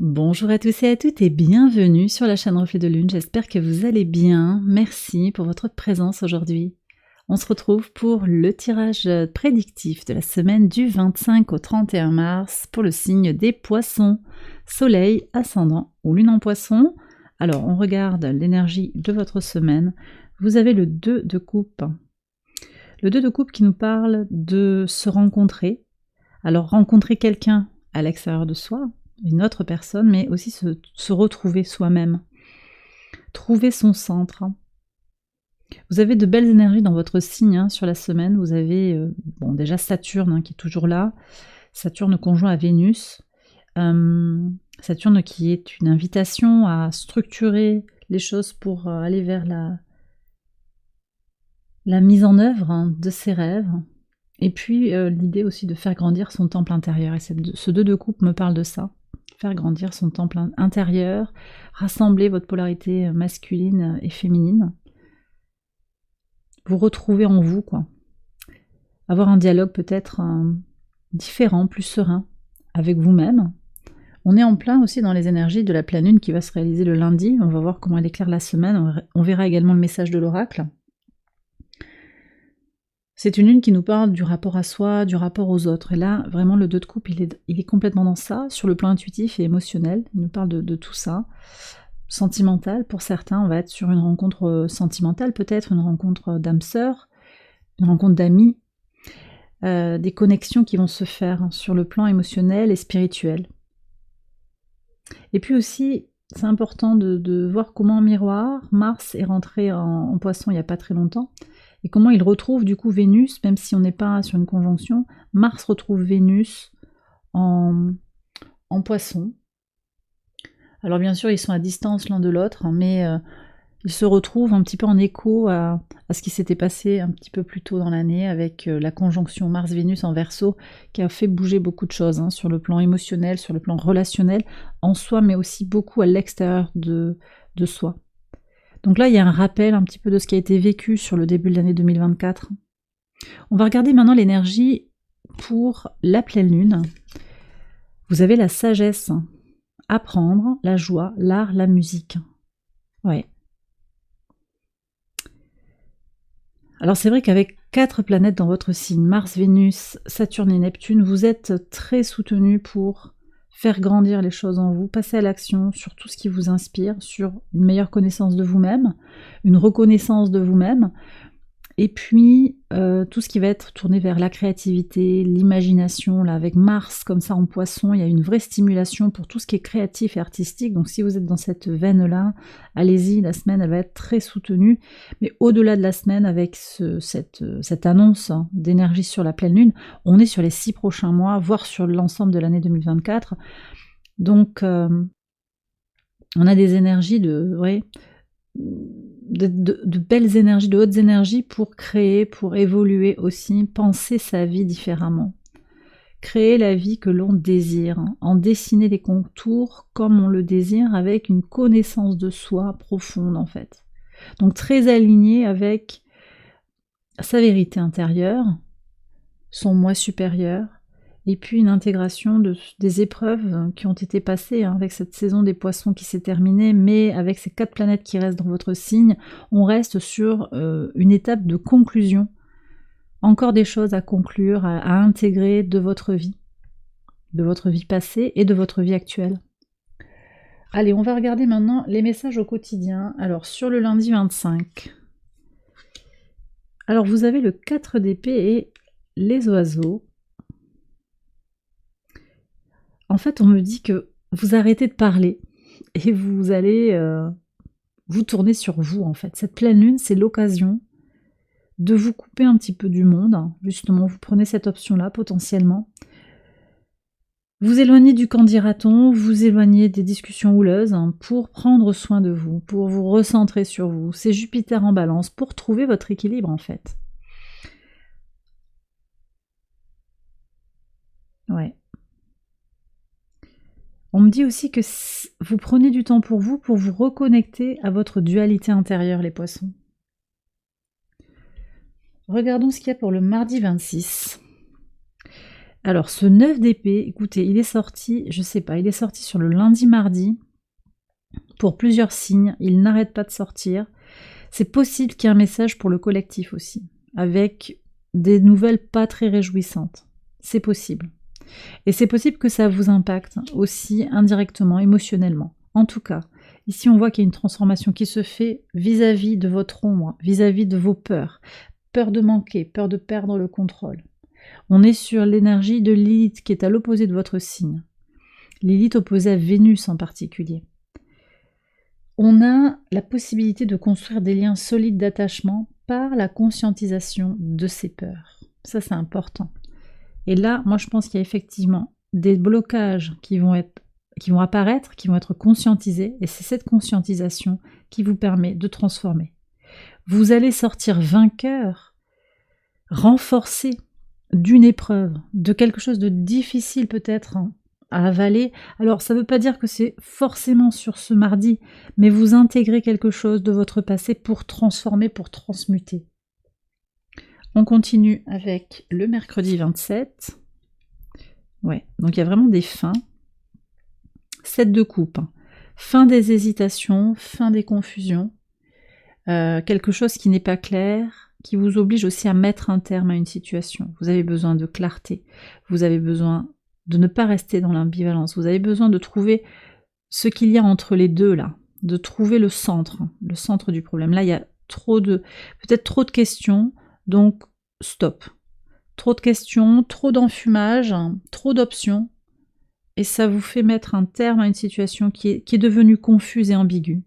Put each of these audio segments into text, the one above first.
Bonjour à tous et à toutes et bienvenue sur la chaîne Reflet de Lune, j'espère que vous allez bien, merci pour votre présence aujourd'hui. On se retrouve pour le tirage prédictif de la semaine du 25 au 31 mars pour le signe des poissons, soleil, ascendant ou lune en poisson. Alors on regarde l'énergie de votre semaine, vous avez le 2 de coupe. Le 2 de coupe qui nous parle de se rencontrer, alors rencontrer quelqu'un à l'extérieur de soi, une autre personne, mais aussi se retrouver soi-même, trouver son centre. Vous avez de belles énergies dans votre signe sur la semaine, vous avez déjà Saturne qui est toujours là, Saturne conjoint à Vénus, Saturne qui est une invitation à structurer les choses pour aller vers la mise en œuvre de ses rêves, et puis l'idée aussi de faire grandir son temple intérieur, et ce 2 de coupe me parle de ça. Faire grandir son temple intérieur, rassembler votre polarité masculine et féminine, vous retrouver en vous, quoi. Avoir un dialogue peut-être différent, plus serein avec vous-même. On est en plein aussi dans les énergies de la pleine lune qui va se réaliser le lundi, on va voir comment elle éclaire la semaine, on verra également le message de l'oracle. C'est une lune qui nous parle du rapport à soi, du rapport aux autres. Et là, vraiment, le 2 de coupe, il est complètement dans ça, sur le plan intuitif et émotionnel. Il nous parle de tout ça. Sentimental, pour certains, on va être sur une rencontre sentimentale, peut-être une rencontre d'âme sœur, une rencontre d'amis, des connexions qui vont se faire sur le plan émotionnel et spirituel. Et puis aussi, c'est important de voir comment en miroir, Mars est rentré en Poisson il n'y a pas très longtemps, et comment il retrouve du coup Vénus, même si on n'est pas sur une conjonction, Mars retrouve Vénus en Poisson. Alors bien sûr, ils sont à distance l'un de l'autre, mais ils se retrouvent un petit peu en écho à ce qui s'était passé un petit peu plus tôt dans l'année avec la conjonction Mars-Vénus en Verseau, qui a fait bouger beaucoup de choses sur le plan émotionnel, sur le plan relationnel, en soi, mais aussi beaucoup à l'extérieur de soi. Donc là, il y a un rappel un petit peu de ce qui a été vécu sur le début de l'année 2024. On va regarder maintenant l'énergie pour la pleine lune. Vous avez la sagesse, apprendre, la joie, l'art, la musique. Ouais. Alors c'est vrai qu'avec 4 planètes dans votre signe, Mars, Vénus, Saturne et Neptune, vous êtes très soutenu pour faire grandir les choses en vous, passer à l'action sur tout ce qui vous inspire, sur une meilleure connaissance de vous-même, une reconnaissance de vous-même, et puis tout ce qui va être tourné vers la créativité, l'imagination. Là, avec Mars comme ça en Poisson, il y a une vraie stimulation pour tout ce qui est créatif et artistique. Donc si vous êtes dans cette veine-là, allez-y, la semaine elle va être très soutenue. Mais au-delà de la semaine, avec cette annonce d'énergie sur la pleine lune, on est sur les 6 prochains mois, voire sur l'ensemble de l'année 2024. Donc on a des énergies de belles énergies, de hautes énergies pour créer, pour évoluer aussi, penser sa vie différemment. Créer la vie que l'on désire, en dessiner les contours comme on le désire, avec une connaissance de soi profonde en fait. Donc très aligné avec sa vérité intérieure, son moi supérieur, et puis une intégration des épreuves qui ont été passées avec cette saison des poissons qui s'est terminée, mais avec ces 4 planètes qui restent dans votre signe, on reste sur une étape de conclusion. Encore des choses à conclure, à intégrer de votre vie passée et de votre vie actuelle. Allez, on va regarder maintenant les messages au quotidien. Alors, sur le lundi 25, alors vous avez le 4 d'épée et les oiseaux. En fait, on me dit que vous arrêtez de parler et vous allez vous tourner sur vous, en fait. Cette pleine lune, c'est l'occasion de vous couper un petit peu du monde. Justement, vous prenez cette option-là, potentiellement. Vous éloignez du qu'en dira-t-on, vous éloignez des discussions houleuses pour prendre soin de vous, pour vous recentrer sur vous. C'est Jupiter en balance, pour trouver votre équilibre, en fait. Ouais. On me dit aussi que vous prenez du temps pour vous reconnecter à votre dualité intérieure, les poissons. Regardons ce qu'il y a pour le mardi 26. Alors, ce 9 d'épée, écoutez, il est sorti, je sais pas, il est sorti sur le lundi-mardi, pour plusieurs signes, il n'arrête pas de sortir. C'est possible qu'il y ait un message pour le collectif aussi, avec des nouvelles pas très réjouissantes. C'est possible. Et c'est possible que ça vous impacte aussi indirectement, émotionnellement. En tout cas, ici on voit qu'il y a une transformation qui se fait vis-à-vis de votre ombre, vis-à-vis de vos peurs. Peur de manquer, peur de perdre le contrôle. On est sur l'énergie de Lilith qui est à l'opposé de votre signe. Lilith opposée à Vénus en particulier. On a la possibilité de construire des liens solides d'attachement par la conscientisation de ces peurs. Ça, c'est important. Et là, moi, je pense qu'il y a effectivement des blocages qui vont apparaître, qui vont être conscientisés, et c'est cette conscientisation qui vous permet de transformer. Vous allez sortir vainqueur, renforcé d'une épreuve, de quelque chose de difficile peut-être à avaler. Alors, ça ne veut pas dire que c'est forcément sur ce mardi, mais vous intégrez quelque chose de votre passé pour transformer, pour transmuter. On continue avec le mercredi 27. Ouais, donc il y a vraiment des fins. 7 de coupe. Fin des hésitations, fin des confusions. Quelque chose qui n'est pas clair, qui vous oblige aussi à mettre un terme à une situation. Vous avez besoin de clarté. Vous avez besoin de ne pas rester dans l'ambivalence. Vous avez besoin de trouver ce qu'il y a entre les deux là. De trouver le centre du problème. Là, il y a peut-être trop de questions, donc stop. Trop de questions, trop d'enfumage, trop d'options, et ça vous fait mettre un terme à une situation qui est devenue confuse et ambiguë.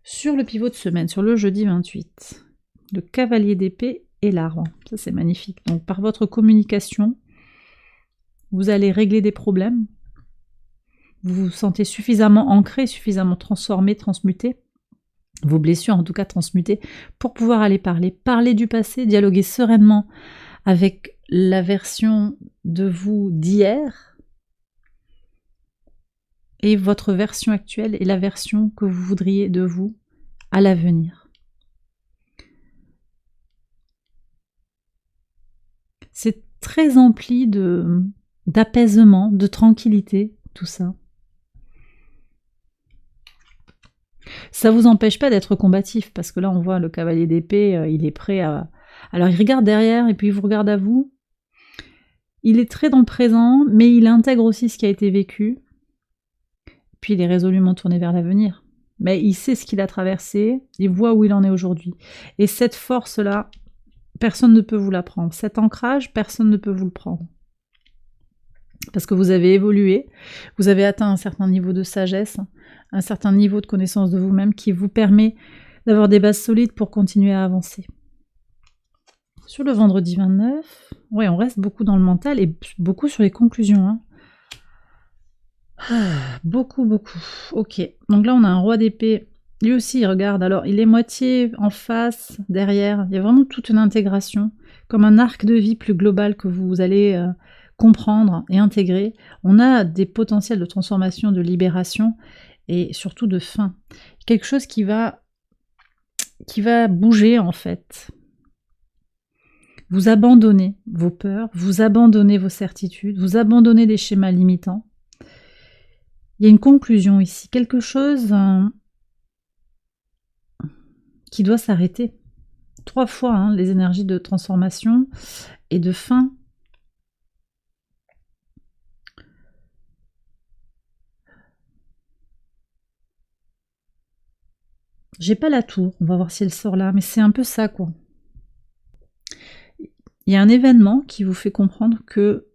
Sur le pivot de semaine, sur le jeudi 28, le cavalier d'épée et l'arbre. Ça, c'est magnifique. Donc, par votre communication, vous allez régler des problèmes. Vous vous sentez suffisamment ancré, suffisamment transformé, transmuté. Vos blessures, en tout cas, transmutées, pour pouvoir aller parler du passé, dialoguer sereinement avec la version de vous d'hier et votre version actuelle et la version que vous voudriez de vous à l'avenir. C'est très empli d'apaisement, de tranquillité, tout ça. Ça vous empêche pas d'être combatif, parce que là on voit le cavalier d'épée, il est prêt à... Alors il regarde derrière et puis il vous regarde à vous. Il est très dans le présent, mais il intègre aussi ce qui a été vécu. Puis il est résolument tourné vers l'avenir. Mais il sait ce qu'il a traversé, il voit où il en est aujourd'hui. Et cette force-là, personne ne peut vous la prendre. Cet ancrage, personne ne peut vous le prendre. Parce que vous avez évolué, vous avez atteint un certain niveau de sagesse, un certain niveau de connaissance de vous-même qui vous permet d'avoir des bases solides pour continuer à avancer. Sur le vendredi 29, ouais, on reste beaucoup dans le mental et beaucoup sur les conclusions. Hein. Beaucoup. Ok, donc là on a un roi d'épée. Lui aussi il regarde, alors il est moitié en face, derrière. Il y a vraiment toute une intégration, comme un arc de vie plus global que vous allez comprendre et intégrer. On a des potentiels de transformation, de libération et surtout de fin. Quelque chose qui va bouger en fait. Vous abandonnez vos peurs, vous abandonnez vos certitudes, vous abandonnez des schémas limitants. Il y a une conclusion ici, quelque chose qui doit s'arrêter. 3 fois les énergies de transformation et de fin. J'ai pas la tour, on va voir si elle sort là, mais c'est un peu ça quoi. Il y a un événement qui vous fait comprendre que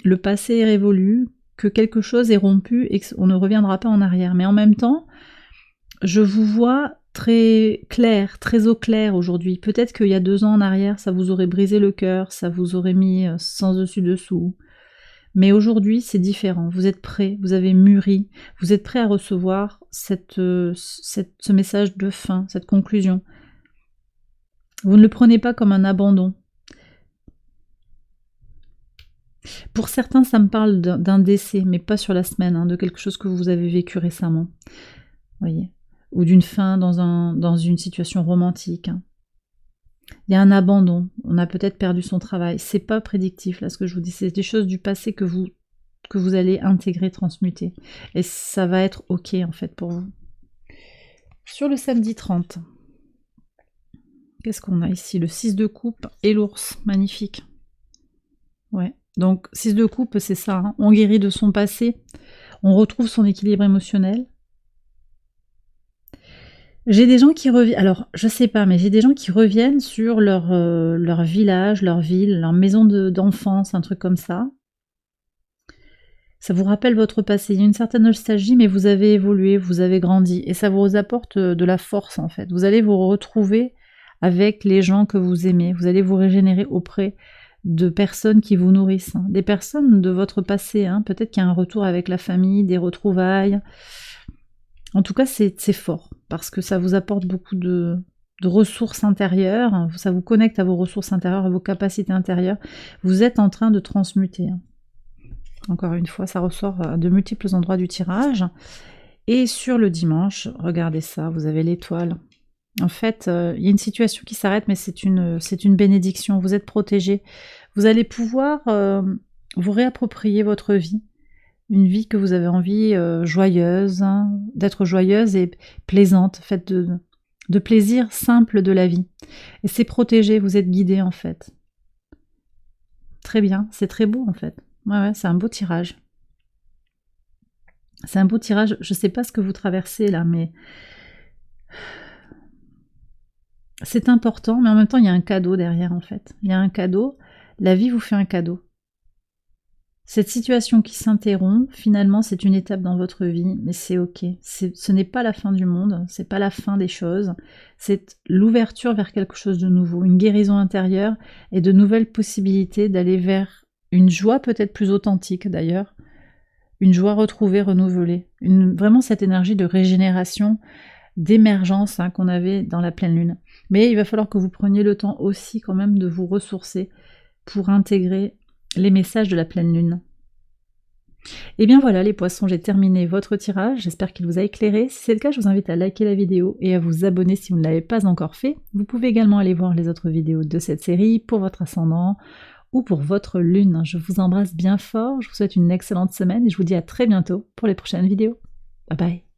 le passé est révolu, que quelque chose est rompu et qu'on ne reviendra pas en arrière. Mais en même temps, je vous vois très clair, très au clair aujourd'hui. Peut-être qu'il y a 2 ans en arrière, ça vous aurait brisé le cœur, ça vous aurait mis sans dessus-dessous. Mais aujourd'hui, c'est différent. Vous êtes prêts, vous avez mûri, vous êtes prêts à recevoir ce message de fin, cette conclusion. Vous ne le prenez pas comme un abandon. Pour certains, ça me parle d'un décès, mais pas sur la semaine, de quelque chose que vous avez vécu récemment. Voyez, ou d'une fin dans une situation romantique. Il y a un abandon, on a peut-être perdu son travail. C'est pas prédictif, là, ce que je vous dis. C'est des choses du passé que vous allez intégrer, transmuter. Et ça va être OK, en fait, pour vous. Sur le samedi 30, qu'est-ce qu'on a ici? Le 6 de coupe et l'ours. Magnifique. Ouais. Donc, 6 de coupe, c'est ça. Hein. On guérit de son passé. On retrouve son équilibre émotionnel. J'ai des gens qui reviennent, alors je sais pas, mais j'ai des gens qui reviennent sur leur village, leur ville, leur maison d'enfance, un truc comme ça. Ça vous rappelle votre passé, il y a une certaine nostalgie, mais vous avez évolué, vous avez grandi, et ça vous apporte de la force en fait. Vous allez vous retrouver avec les gens que vous aimez, vous allez vous régénérer auprès de personnes qui vous nourrissent, hein. Des personnes de votre passé, hein. Peut-être qu'il y a un retour avec la famille, des retrouvailles. En tout cas, c'est fort, parce que ça vous apporte beaucoup de ressources intérieures, ça vous connecte à vos ressources intérieures, à vos capacités intérieures. Vous êtes en train de transmuter. Encore une fois, ça ressort à de multiples endroits du tirage. Et sur le dimanche, regardez ça, vous avez l'étoile. En fait, il y a une situation qui s'arrête, mais c'est une bénédiction. Vous êtes protégé. Vous allez pouvoir vous réapproprier votre vie. Une vie que vous avez envie joyeuse, hein, d'être joyeuse et plaisante, faite de plaisir simple de la vie. Et c'est protégé, vous êtes guidé en fait. Très bien, c'est très beau en fait. Ouais, c'est un beau tirage. C'est un beau tirage, je ne sais pas ce que vous traversez là, mais c'est important, mais en même temps il y a un cadeau derrière en fait. Il y a un cadeau, la vie vous fait un cadeau. Cette situation qui s'interrompt, finalement, c'est une étape dans votre vie, mais c'est ok. Ce n'est pas la fin du monde, c'est pas la fin des choses, c'est l'ouverture vers quelque chose de nouveau, une guérison intérieure et de nouvelles possibilités d'aller vers une joie peut-être plus authentique d'ailleurs, une joie retrouvée, renouvelée, vraiment cette énergie de régénération, d'émergence hein, qu'on avait dans la pleine lune. Mais il va falloir que vous preniez le temps aussi quand même de vous ressourcer pour intégrer les messages de la pleine lune. Et bien voilà les poissons, j'ai terminé votre tirage, j'espère qu'il vous a éclairé. Si c'est le cas, je vous invite à liker la vidéo et à vous abonner si vous ne l'avez pas encore fait. Vous pouvez également aller voir les autres vidéos de cette série pour votre ascendant ou pour votre lune. Je vous embrasse bien fort, je vous souhaite une excellente semaine et je vous dis à très bientôt pour les prochaines vidéos. Bye bye.